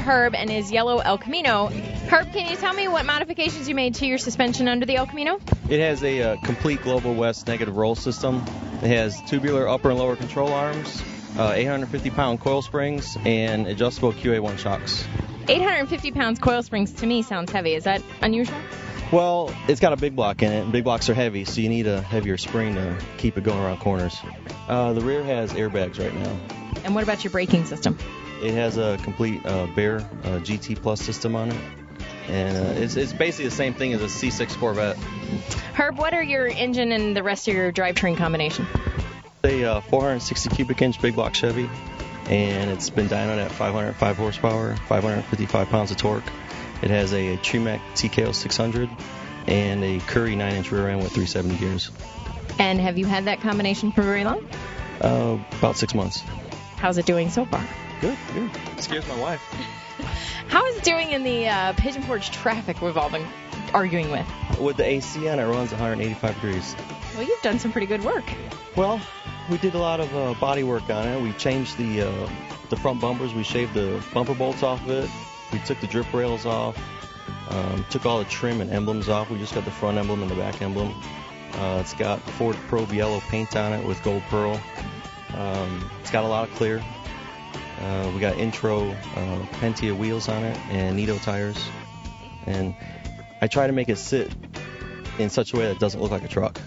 Herb and his yellow El Camino. Herb, can you tell me what modifications you made to your suspension under the El Camino? It has a complete Global West negative roll system. It has tubular upper and lower control arms, 850-pound coil springs, and adjustable QA1 shocks. 850 pounds coil springs to me sounds heavy. Is that unusual? Well, it's got a big block in it, and big blocks are heavy, so you need a heavier spring to keep it going around corners. The rear has airbags right now. And what about your braking system? It has a complete Bear GT Plus system on it, and it's basically the same thing as a C6 Corvette. Herb, what are your engine and the rest of your drivetrain combination? A 460 cubic inch big block Chevy, and it's been dynoed at 505 horsepower, 555 pounds of torque. It has a Tremec TKO 600 and a Curry 9-inch rear end with 370 gears. And have you had that combination for very long? About 6 months. How's it doing so far? Good. It scares my wife. How is it doing in the Pigeon Forge traffic we've all been arguing with? With the AC on, it runs 185 degrees. Well, you've done some pretty good work. Well, we did a lot of body work on it. We changed the front bumpers. We shaved the bumper bolts off of it. We took the drip rails off, took all the trim and emblems off. We just got the front emblem and the back emblem. It's got Ford Probe yellow paint on it with gold pearl. It's got a lot of clear. We got intro Pentia wheels on it and Nito tires. And I try to make it sit in such a way that it doesn't look like a truck.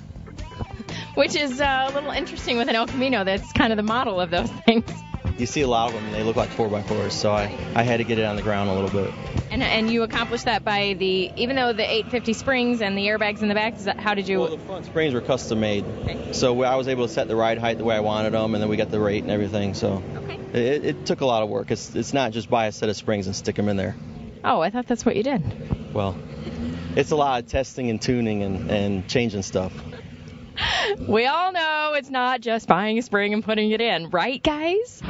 Which is a little interesting with an El Camino. That's kind of the model of those things. You see a lot of them, and they look like 4x4s, so I had to get it on the ground a little bit. And you accomplished that by even though the 850 springs and the airbags in the back, how did you... Well, the front springs were custom made. Okay. So I was able to set the ride height the way I wanted them, and then we got the rate and everything, so okay. It took a lot of work. It's not just buy a set of springs and stick them in there. Oh, I thought that's what you did. Well, it's a lot of testing and tuning and changing stuff. We all know it's not just buying a spring and putting it in, right, guys?